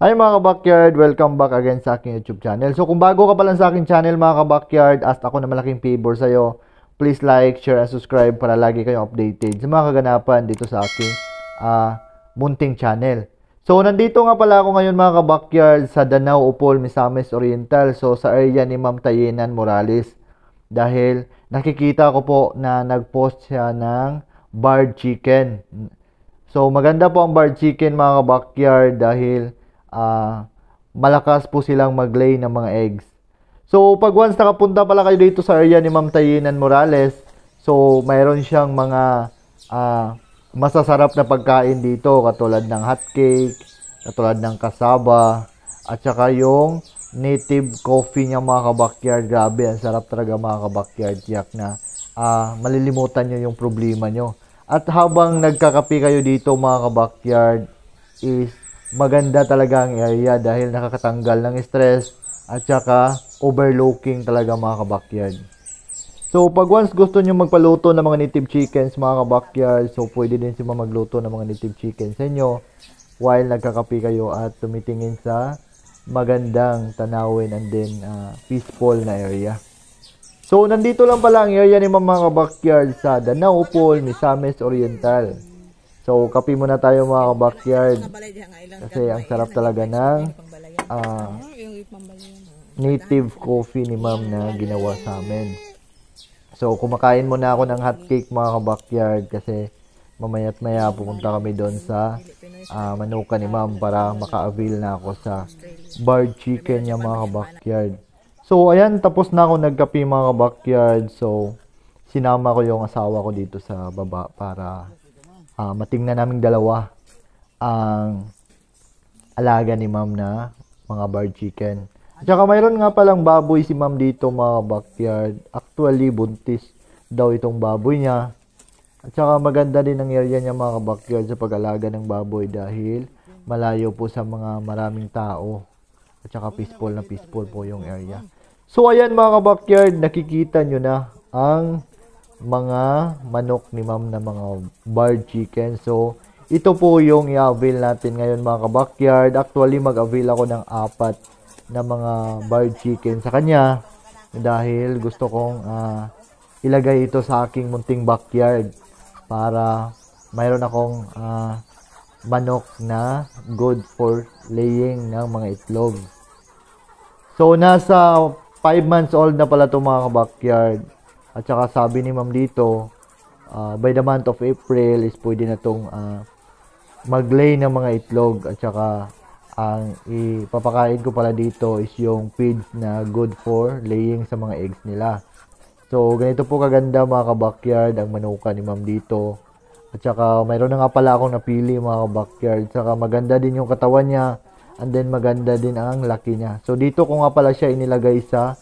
Hi mga kabakyard, welcome back again sa aking YouTube channel. So kung bago ka pa lang sa aking channel mga kabakyard, ask ako na malaking favor sa'yo. Please like, share, and subscribe para lagi kayong updated sa mga kaganapan dito sa aking munting channel. So nandito nga pala ako ngayon mga kabakyard sa Danao, Upol, Misamis Oriental. So sa area ni Ma'am Tayenan Morales. Dahil nakikita ko po na nag-post siya ng barred chicken. So maganda po ang barred chicken mga kabakyard dahil malakas po silang mag-lay ng mga eggs. So, pag once nakapunta pala kayo dito sa area ni Ma'am Tayenan Morales, so, mayroon siyang mga masasarap na pagkain dito, katulad ng hotcake, katulad ng kasaba, at saka yung native coffee niya mga kabakyard. Grabe, ang sarap talaga mga kabakyard. Tiyak na malilimutan nyo yung problema nyo. At habang nagkakape kayo dito mga kabakyard, is maganda talaga ang area dahil nakakatanggal ng stress at saka overlooking talaga mga kabakyard. So pag once gusto nyo magpaluto ng mga native chickens mga kabakyard, so pwede din sila magluto ng mga native chickens sa inyo while nagkakape kayo at tumitingin sa magandang tanawin and then peaceful na area. So nandito lang pala ang area ni mga kabakyard sa Danao, Upol, Misamis Oriental. So, kape muna tayo mga kabakyard kasi ang sarap talaga ng native coffee ni ma'am na ginawa sa amin. So, kumakain muna ako ng hotcake mga kabakyard kasi mamaya't maya pupunta kami doon sa manuka ni ma'am para maka-avail na ako sa barred chicken niya mga kabakyard. So, ayan, tapos na ako nagkape mga kabakyard. So, sinama ko yung asawa ko dito sa baba para matingnan naming dalawa ang alaga ni ma'am na mga barred chicken. At saka mayroon nga palang baboy si ma'am dito mga backyard. Actually, buntis daw itong baboy niya. At saka maganda din ang area niya mga backyard sa pag-alaga ng baboy dahil malayo po sa mga maraming tao. At saka peaceful po yung area. So ayan mga backyard, nakikita nyo na ang mga manok ni ma'am na mga barred chicken. So, ito po yung i-avail natin ngayon mga kabakyard. Actually, mag-avail ako ng 4 na mga barred chicken sa kanya dahil gusto kong ilagay ito sa aking munting backyard para mayroon akong manok na good for laying ng mga itlog. So, nasa 5 months old na pala ito mga kabakyard. At saka sabi ni ma'am dito, by the month of April is pwede na itong mag-lay ng mga itlog. At saka ang ipapakain ko pala dito is yung feeds na good for laying sa mga eggs nila. So ganito po kaganda mga kabakyard ang manuka ni ma'am dito. At saka mayroon na nga pala akong napili mga kabakyard. At saka maganda din yung katawan niya and then maganda din ang laki niya. So dito ko nga pala siya inilagay sa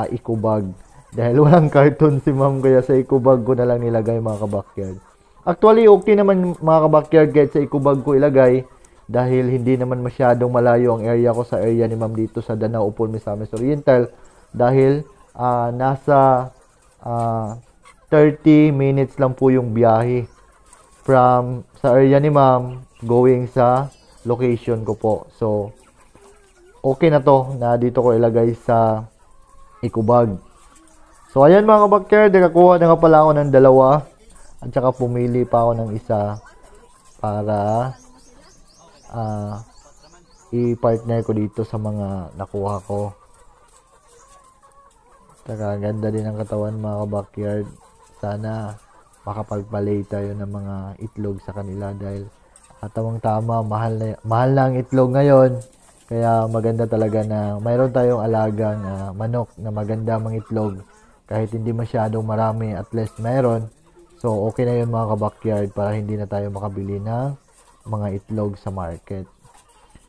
eco bag. Dahil walang carton si ma'am kaya sa eco bag ko na lang nilagay mga kabakyard. Actually okay naman mga kabakyard kahit sa eco bag ko ilagay dahil hindi naman masyadong malayo ang area ko sa area ni ma'am dito sa Danao, Upol, Misamis Oriental dahil nasa 30 minutes lang po yung biyahe from sa area ni ma'am going sa location ko po. So okay na to na dito ko ilagay sa eco bag. So, ayan mga kabakyard, nakakuha na nga pala ako ng 2 at saka pumili pa ako ng isa para i-partner ko dito sa mga nakuha ko. Saka ganda din ang katawan mga kabakyard. Sana makapagpalay tayo ng mga itlog sa kanila dahil tamang-tama, mahal na ang itlog ngayon. Kaya maganda talaga na mayroon tayong alagang manok na maganda mang itlog. Kahit hindi masyadong marami, at least meron. So, okay na yun mga kabakyard para hindi na tayo makabili ng mga itlog sa market.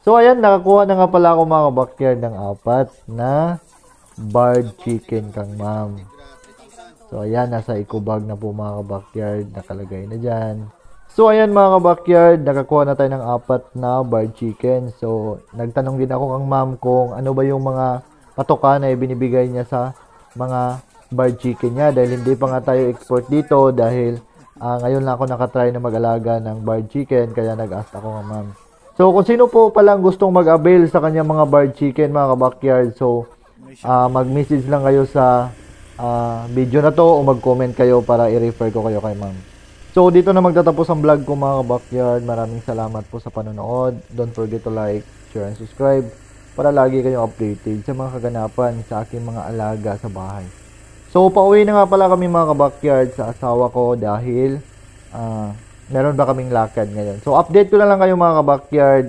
So, ayan, nakakuha na nga pala ako mga kabakyard ng 4 na barred chicken kang ma'am. So, ayan, nasa eco bag na po mga kabakyard, nakalagay na dyan. So, ayan mga kabakyard, nakakuha na tayo ng 4 na barred chicken. So, nagtanong din ako kang ma'am kung ano ba yung mga patoka na ibinibigay niya sa mga barred chicken niya dahil hindi pa nga tayo export dito dahil ngayon lang ako nakatry na mag-alaga ng barred chicken kaya nag-ask ako nga ma'am. So, kung sino po palang gustong mag-avail sa kanya mga barred chicken, mga kabakyard, so, mag-message lang kayo sa video na to o mag-comment kayo para i-refer ko kayo kay ma'am. So, dito na magtatapos ang vlog ko, mga kabakyard. Maraming salamat po sa panonood. Don't forget to like, share, and subscribe para lagi kayong updated sa mga kaganapan sa aking mga alaga sa bahay. So, pauwi na nga pala kami, mga kabakyard, sa asawa ko dahil meron ba kaming lakad ngayon. So, update ko na lang kayo, mga kabakyard,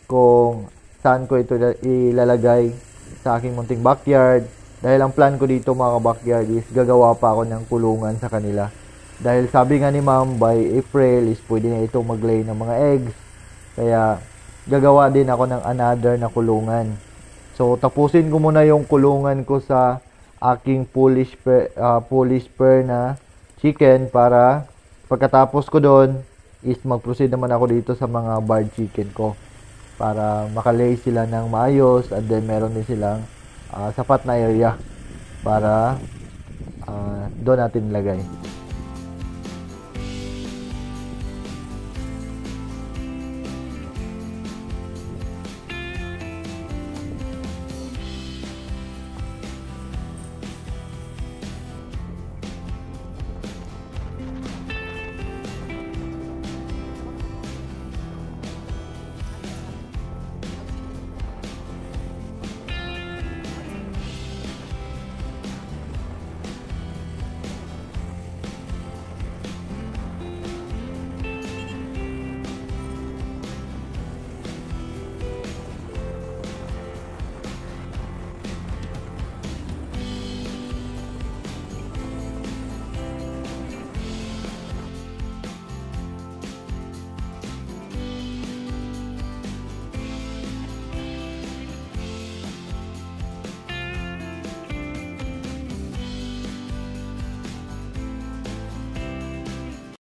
kung saan ko ito ilalagay sa aking munting backyard. Dahil ang plan ko dito, mga kabakyard, is gagawa pa ako ng kulungan sa kanila. Dahil sabi nga ni ma'am, by April is pwede na ito mag-lay ng mga eggs. Kaya, gagawa din ako ng another na kulungan. So, tapusin ko muna yung kulungan ko sa aking Polish pair na chicken para pagkatapos ko doon is mag-proceed naman ako dito sa mga barred chicken ko para makalay sila ng maayos and then meron din silang sapat na area para doon natin ilagay.